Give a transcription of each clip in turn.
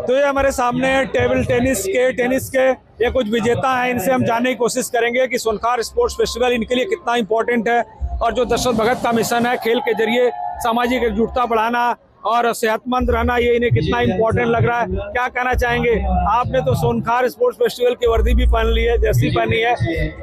तो ये हमारे सामने टेबल टेनिस के ये कुछ विजेता हैं, इनसे हम जानने की कोशिश करेंगे कि सोनखार स्पोर्ट्स फेस्टिवल इनके लिए कितना इम्पोर्टेंट है और जो दशरथ भगत का मिशन है खेल के जरिए सामाजिक एकजुटता बढ़ाना और सेहतमंद रहना, ये इन्हें कितना इम्पोर्टेंट लग रहा है। क्या कहना चाहेंगे? आपने तो सोनखार स्पोर्ट्स फेस्टिवल की वर्दी भी पहन ली है, जर्सी पहनी है,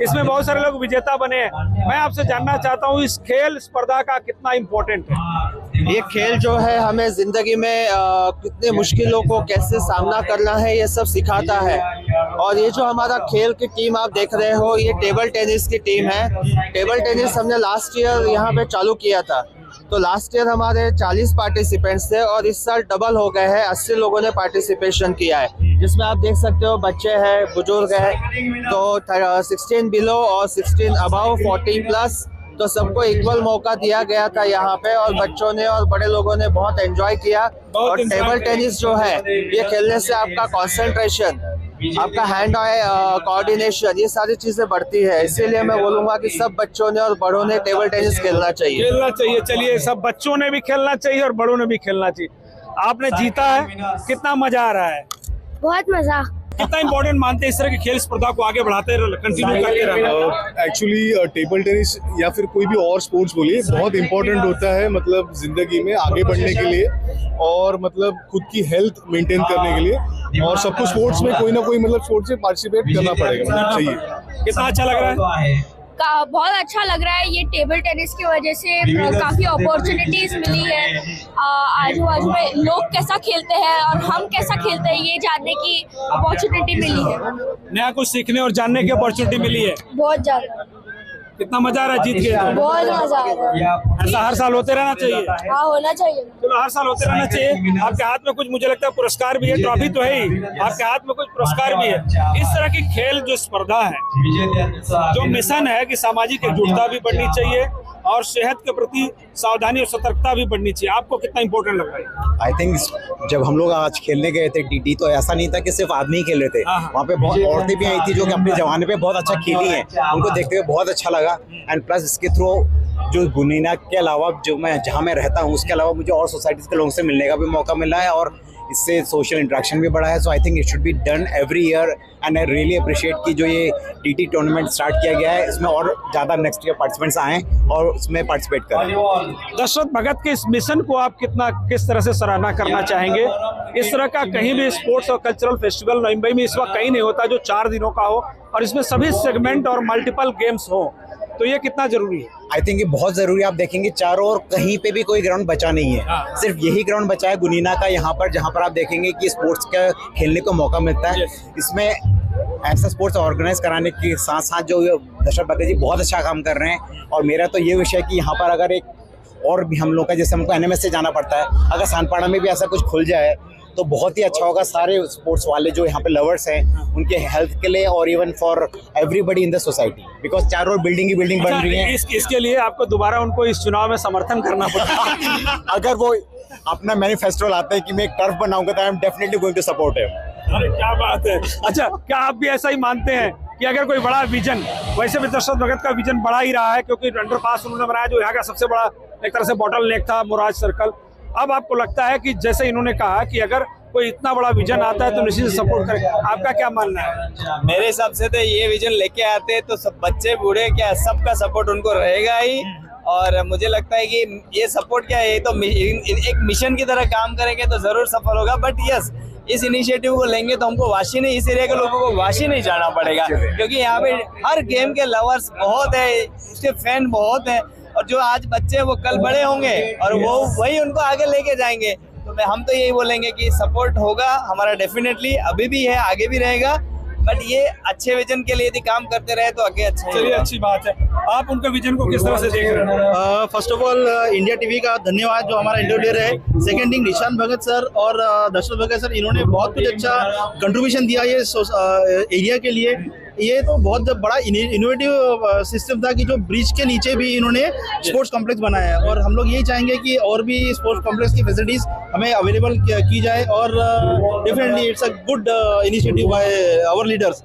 इसमें बहुत सारे लोग विजेता बने हैं। मैं आपसे जानना चाहता हूँ इस खेल स्पर्धा का कितना इम्पोर्टेंट है? ये खेल जो है हमें जिंदगी में कितने मुश्किलों को कैसे सामना करना है ये सब सिखाता है। और ये जो हमारा खेल की टीम आप देख रहे हो, ये टेबल टेनिस की टीम है। टेबल टेनिस हमने लास्ट ईयर यहाँ पे चालू किया था, तो लास्ट ईयर हमारे 40 पार्टिसिपेंट्स थे और इस साल डबल हो गए हैं, 80 लोगों ने पार्टिसिपेशन किया है, जिसमें आप देख सकते हो बच्चे हैं, बुजुर्ग हैं, तो 16 बिलो और 16 अबव, 14 प्लस, तो सबको इक्वल मौका दिया गया था यहाँ पे। और बच्चों ने और बड़े लोगों ने बहुत एंजॉय किया। और टेबल टेनिस जो है ये खेलने से आपका कंसंट्रेशन, आपका हैंड आई कोऑर्डिनेशन, ये सारी चीजें बढ़ती है। इसीलिए मैं बोलूंगा कि सब बच्चों ने और बड़ों ने टेबल टेनिस खेलना चाहिए। चलिए, सब बच्चों ने भी खेलना चाहिए और बड़ों ने भी खेलना चाहिए। आपने जीता है, कितना मजा आ रहा है? बहुत मजा। कितना इम्पोर्टेंट मानते हैं इस तरह की खेल स्पर्धा को आगे बढ़ाते कंटिन्यू करते रहना? एक्चुअली टेबल टेनिस या फिर कोई भी और स्पोर्ट्स बोलिए, बहुत इंपॉर्टेंट होता है मतलब जिंदगी में आगे बढ़ने के लिए और मतलब खुद की हेल्थ मेंटेन करने के लिए। और सबको स्पोर्ट्स में कोई ना कोई मतलब स्पोर्ट्स में पार्टिसिपेट करना पड़ेगा, मतलब चाहिए। कितना अच्छा लग रहा है? बहुत अच्छा लग रहा है। ये टेबल टेनिस की वजह से काफी अपॉर्चुनिटीज मिली है। आजू बाजू में लोग कैसा खेलते हैं और हम कैसा खेलते हैं ये जानने की अपॉर्चुनिटी मिली है। नया कुछ सीखने और जानने की अपॉर्चुनिटी मिली है। बहुत ज्यादा। कितना मजा आ रहा है जीत के? बहुत मजा आ रहा है। ऐसा हर साल होते रहना चाहिए। हाँ, होना चाहिए। चलो, हर साल होते रहना चाहिए। आपके हाथ में कुछ, मुझे लगता है पुरस्कार भी है, ट्रॉफी तो है ही, आपके हाथ में कुछ पुरस्कार भी है। इस तरह की खेल जो स्पर्धा है, जो मिशन है कि सामाजिक एकजुटता भी बढ़नी चाहिए और सेहत के प्रति सावधानी और सतर्कता भी बढ़नी चाहिए, आपको कितना इम्पोर्टेंट लग रहा है? आई थिंक जब हम लोग आज खेलने गए थे टीटी, तो ऐसा नहीं था कि सिर्फ आदमी ही खेल रहे थे, वहाँ पे बहुत औरतें भी आई थी जो कि अपने जमाने पे बहुत अच्छा खेली हैं। उनको देखते हुए बहुत अच्छा लगा। एंड प्लस इसके थ्रू जो गुनीना के अलावा जो मैं जहाँ मैं रहता हूँ उसके अलावा मुझे और सोसाइटीज़ के लोगों से मिलने का भी मौका मिला है और इससे सोशल इंटरेक्शन भी बढ़ा है। So I think it should be done every year and I really appreciate कि जो ये टीटी टूर्नामेंट स्टार्ट किया गया है इसमें और ज़्यादा नेक्स्ट ईयर पार्टिसिपेंट्स आएँ और उसमें पार्टिसिपेट करें। दशरथ भगत के इस मिशन को आप किस तरह से सराहना करना चाहेंगे? इस तरह का कहीं भी स्पोर्ट्स और कल्चरल फेस्टिवल मुंबई में इस वक्त कहीं नहीं होता जो 4 दिनों का हो और इसमें सभी सेगमेंट और मल्टीपल गेम्स हो, तो ये कितना जरूरी है? आई थिंक ये बहुत जरूरी है। आप देखेंगे चारों ओर कहीं पे भी कोई ग्राउंड बचा नहीं है, सिर्फ यही ग्राउंड बचा है गुनीना का यहाँ पर, जहाँ पर आप देखेंगे कि स्पोर्ट्स का खेलने को मौका मिलता है। इसमें ऐसा स्पोर्ट्स ऑर्गेनाइज कराने के साथ साथ जो दशरथ भगत जी बहुत अच्छा काम कर रहे हैं। और मेरा तो ये विषय है कि यहाँ पर अगर एक और भी हम लोग का, जैसे हमको एनएमएस से जाना पड़ता है, अगर सानपाड़ा में भी ऐसा कुछ खुल जाए तो बहुत ही अच्छा होगा सारे स्पोर्ट्स वाले जो यहाँ पे लवर्स हैं उनके हेल्थ के लिए और even for everybody in the society, because चारों बिल्डिंग ही बिल्डिंग बन रही है। इसके लिए आपको दोबारा उनको इस चुनाव में समर्थन करना पड़ेगा। अगर वो अपना मैनिफेस्टो लाते हैं कि मैं एक टर्फ बनाऊंगा तो I am definitely going to support him. अरे क्या बात है। अच्छा, क्या आप भी ऐसा ही मानते हैं कि अगर कोई बड़ा विजन, वैसे भी दशरथ भगत का विजन बड़ा ही रहा है क्योंकि अंडरपास उन्होंने बनाया जो यहाँ का सबसे बड़ा एक तरह से बॉटल नेक था, मुराद सर्कल। अब आपको लगता है कि जैसे इन्होंने कहा कि अगर कोई इतना बड़ा विजन आता है तो निश्चित से सपोर्ट करें, आपका क्या मानना है? मेरे हिसाब से तो ये विजन लेके आते तो सब बच्चे बूढ़े क्या सबका सपोर्ट उनको रहेगा ही। और मुझे लगता है कि ये सपोर्ट क्या है, ये तो एक मिशन की तरह काम करेंगे तो जरूर सफल होगा। बट यस, इस इनिशिएटिव को लेंगे तो हमको वाशी नहीं, इस एरिया के लोगों को वाशी नहीं जाना पड़ेगा क्योंकि यहाँ पे हर गेम के लवर्स बहुत है, उसके फैन बहुत है और जो आज बच्चे वो कल बड़े होंगे और वो वही उनको आगे लेके जाएंगे। तो हम तो यही बोलेंगे कि सपोर्ट होगा हमारा डेफिनेटली, अभी भी है, आगे भी रहेगा। बट ये अच्छे विजन के लिए यदि काम करते रहे तो आगे अच्छा। चलिए, अच्छी बात है। आप उनके विजन को किस तरह से देख रहे हैं? First of all India TV का धन्यवाद जो हमारा इंटरव्यू है। सेकंड थिंग, निशान भगत सर और दशरथ भगत सर, इन्होंने बहुत कुछ अच्छा कंट्रीब्यूशन दिया ये एरिया के लिए। ये तो बहुत बड़ा इनोवेटिव सिस्टम था कि जो ब्रिज के नीचे भी इन्होंने स्पोर्ट्स कॉम्प्लेक्स बनाया है और हम लोग यही चाहेंगे कि और भी स्पोर्ट्स कॉम्प्लेक्स की फैसिलिटीज हमें अवेलेबल की जाए और definitely it's a good initiative by our leaders.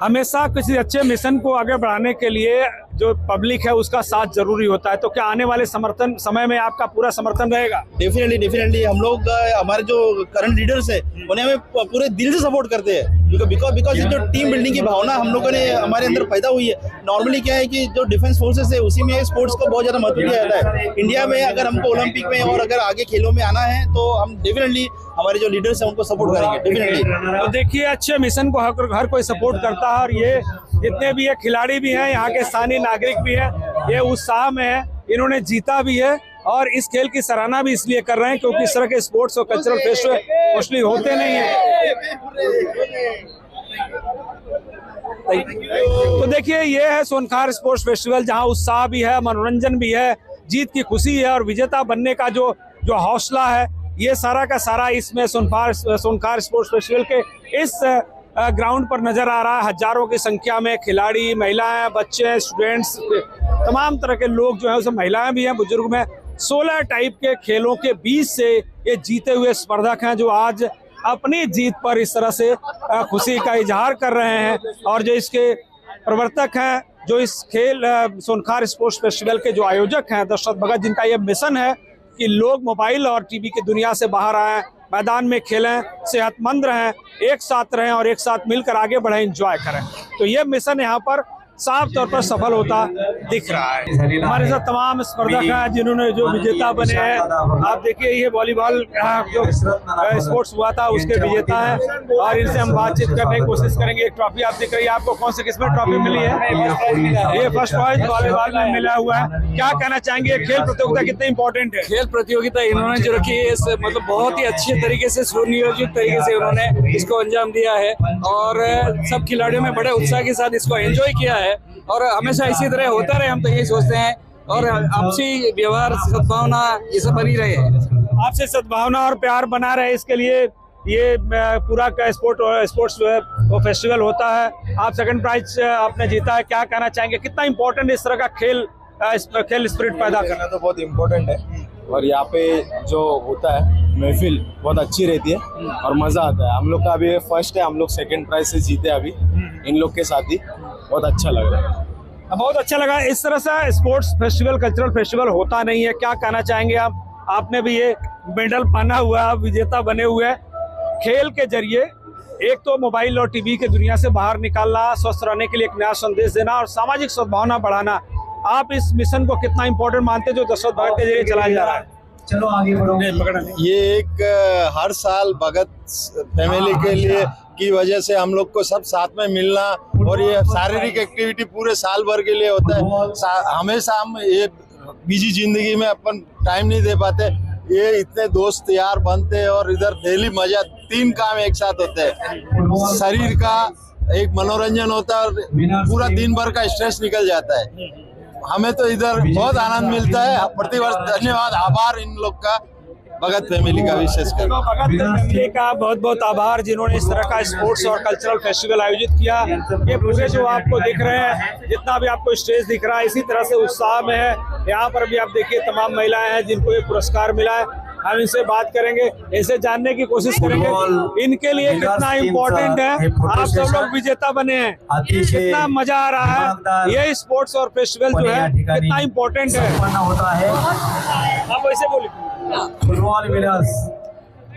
हमेशा किसी अच्छे मिशन को आगे बढ़ाने के लिए जो पब्लिक है उसका साथ जरूरी होता है। तो क्या आने वाले समर्थन समय में आपका पूरा समर्थन रहेगा? डेफिनेटली हम लोग हमारे जो करंट लीडर्स है उन्हें हमें पूरे दिल से सपोर्ट करते हैं, बिकॉज ये जो टीम बिल्डिंग की भावना हम लोगों ने हमारे अंदर पैदा हुई है। नॉर्मली क्या है कि जो डिफेंस फोर्सेस है उसी में स्पोर्ट्स को बहुत ज़्यादा महत्व दिया जाता है। इंडिया में अगर हमको ओलंपिक में और अगर आगे खेलों में आना है तो हम डेफिनेटली हमारे जो लीडर्स हैं उनको सपोर्ट करेंगे डेफिनेटली। तो देखिए, अच्छे मिशन को हर कोई सपोर्ट करता है, और ये जितने भी है खिलाड़ी भी हैं, यहाँ के स्थानीय नागरिक भी हैं, ये उत्साह में है, इन्होंने जीता भी है और इस खेल की सराहना भी इसलिए कर रहे हैं क्योंकि इस तरह के स्पोर्ट्स और कल्चरल फेस्टिवल मोस्टली होते नहीं है। तो देखिए, ये है सोनखार स्पोर्ट्स फेस्टिवल, जहाँ उत्साह भी है, मनोरंजन भी है, जीत की खुशी है और विजेता बनने का जो हौसला है, ये सारा का सारा इसमें सोनखार स्पोर्ट्स फेस्टिवल के इस ग्राउंड पर नजर आ रहा है। हजारों की संख्या में खिलाड़ी, महिलाएं, बच्चे, स्टूडेंट्स, तमाम तरह के लोग जो है, उसमें महिलाएं भी हैं, बुजुर्ग में 16 टाइप के खेलों के बीच से ये जीते हुए स्पर्धक हैं जो आज अपनी जीत पर इस तरह से खुशी का इजहार कर रहे हैं। और जो इसके प्रवर्तक हैं, जो इस खेल सोनखार स्पोर्ट्स फेस्टिवल के जो आयोजक हैं दशरथ भगत, जिनका ये मिशन है कि लोग मोबाइल और टीवी की दुनिया से बाहर आएं, मैदान में खेलें, सेहतमंद रहें, एक साथ रहें और एक साथ मिलकर आगे बढ़ें, एंजॉय करें। तो ये मिशन यहाँ पर साफ तौर पर सफल होता दिख रहा है। हमारे साथ तमाम स्पर्धक हैं जिन्होंने जो विजेता बने हैं। आप देखिए, ये वॉलीबॉल जो स्पोर्ट्स हुआ था उसके विजेता हैं और इनसे हम बातचीत करने की कोशिश करेंगे। एक ट्रॉफी आप दिख रही है, आपको कौन सी किस्म की ट्रॉफी मिली है? ये फर्स्ट प्राइज वॉलीबॉल में मिला हुआ है। क्या कहना चाहेंगे, खेल प्रतियोगिता कितनी इंपॉर्टेंट है? खेल प्रतियोगिता इन्होंने जो रखी है मतलब बहुत ही अच्छे तरीके से, सुनियोजित तरीके से उन्होंने इसको अंजाम दिया है और सब खिलाड़ियों में बड़े उत्साह के साथ इसको एंजॉय किया है और हमेशा इसी तरह होता रहे, हम तो यही सोचते हैं। और आपसी व्यवहार, सद्भावना ये सब बनी रहे। आपसे सद्भावना और प्यार बना रहे, इसके लिए ये पूरा का स्पोर्ट्स फेस्टिवल होता है। आप सेकंड प्राइज आपने जीता है, क्या कहना चाहेंगे, कितना इम्पोर्टेंट इस तरह का खेल स्पिरिट पैदा करना? तो बहुत इम्पोर्टेंट है और यहाँ पे जो होता है महफिल बहुत अच्छी रहती है और मज़ा आता है। हम लोग का अभी फर्स्ट है, हम लोग सेकंड प्राइज से जीते अभी इन लोग के साथ ही, बहुत अच्छा लग रहा है। बहुत अच्छा लगा। इस तरह से स्पोर्ट्स फेस्टिवल, कल्चरल फेस्टिवल होता नहीं है, क्या कहना चाहेंगे आप? आपने भी ये मेडल पहना हुआ है, आप विजेता बने हुए हैं। खेल के जरिए एक तो मोबाइल और टीवी की दुनिया से बाहर निकालना, स्वस्थ रहने के लिए एक नया संदेश देना और सामाजिक सद्भावना बढ़ाना, आप इस मिशन को कितना इम्पोर्टेंट मानते हैं जो दशरथ भगत के जरिए चलाया जा रहा है? चलो आगे बढ़ो। ये एक हर साल भगत फैमिली के लिए की वजह से हम लोग को सब साथ में मिलना और ये शारीरिक एक्टिविटी पूरे साल भर के लिए होता है। हमेशा हम ये बिजी जिंदगी में अपन टाइम नहीं दे पाते, ये इतने दोस्त यार बनते हैं और इधर डेली मजा, 3 काम एक साथ होते हैं। शरीर का एक मनोरंजन होता है और पूरा दिन भर का स्ट्रेस निकल जाता है। हमें तो इधर बहुत आनंद मिलता है प्रतिवर्ष। धन्यवाद, आभार इन लोग का, भगत फैमिली का विशेषकर। भगत फैमिली का बहुत बहुत आभार जिन्होंने इस तरह का स्पोर्ट्स और कल्चरल फेस्टिवल आयोजित किया। ये पूरे जो आपको दिख रहे हैं, जितना भी आपको स्टेज दिख रहा है, इसी तरह से उत्साह में है। यहाँ पर भी आप देखिए तमाम महिलाएं हैं जिनको ये पुरस्कार मिला है। हम इनसे बात करेंगे, इनसे जानने की कोशिश करेंगे इनके लिए कितना इम्पोर्टेंट है। आप सब लोग विजेता बने हैं, कितना मजा आ रहा है। ये स्पोर्ट्स और फेस्टिवल जो है कितना इम्पोर्टेंट है। आप वैसे बोलिए। फुटबॉल विनर्स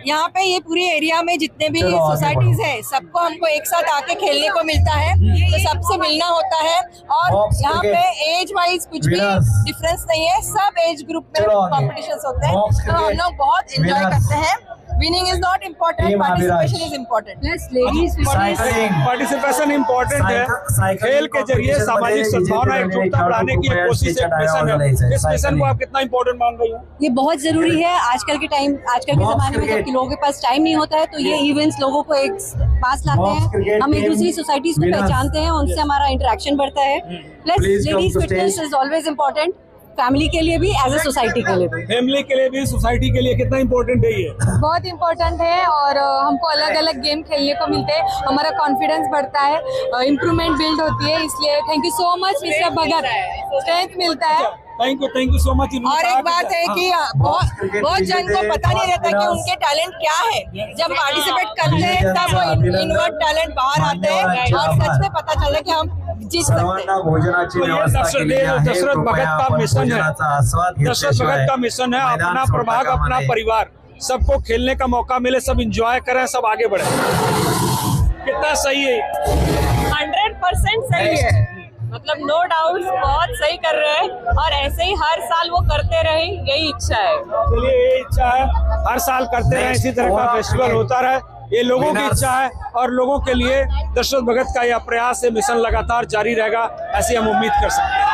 यहाँ पे ये पूरे एरिया में जितने भी सोसाइटीज है, सबको हमको एक साथ आके खेलने को मिलता है, तो सबसे मिलना होता है। और यहाँ पे एज वाइज कुछ भी डिफरेंस नहीं है, सब एज ग्रुप में कॉम्पिटिशंस होते हैं, तो हम लोग बहुत एंजॉय करते हैं। Winning is not important, participation is important. Participation important है। खेल के जरिए सामाजिक सद्भावना, एकजुटता बढ़ाने की एक कोशिश, एक मिशन है। इस मिशन को आप कितना इम्पोर्टेंट मान रही हैं? ये बहुत जरूरी है आजकल के जमाने में, जबकि लोगों के पास टाइम नहीं होता है, तो ये इवेंट्स लोगों को एक पास लाते हैं। हम एक दूसरी सोसाइटीज को पहचानते हैं, उनसे हमारा इंटरेक्शन बढ़ता है। Plus ladies fitness is always important, family के लिए भी, एज ए सोसाइटी के लिए भी। फैमिली के लिए भी, सोसाइटी के लिए कितना इम्पोर्टेंट है ये? बहुत इम्पोर्टेंट है और हमको अलग अलग गेम खेलने को मिलते हैं, हमारा कॉन्फिडेंस बढ़ता है, इम्प्रूवमेंट बिल्ड होती है। इसलिए thank you so much mister Bhagat, strength मिलता है। Thank you so much. और एक बात है कि बहुत जन को पता नहीं रहता कि उनके टैलेंट क्या है। जब पार्टिसिपेट करते हैं तब वो इनवर्ट टैलेंट बाहर आते हैं और सच में पता चले कि हम जीत सकते हैं। दशरथ भगत का मिशन है, दशरथ भगत का मिशन है अपना प्रभाग अपना परिवार, सबको खेलने का मौका मिले, सब एंजॉय करें, सब आगे बढ़े। कितना सही है, 100% सही है, मतलब नो डाउट बहुत सही कर रहे हैं और ऐसे ही हर साल वो करते रहे, यही इच्छा है। चलिए ये इच्छा है, हर साल करते रहे, इसी तरह का फेस्टिवल होता रहे, ये लोगों की इच्छा है और लोगों के लिए दशरथ भगत का यह प्रयास, मिशन लगातार जारी रहेगा, ऐसी हम उम्मीद कर सकते हैं।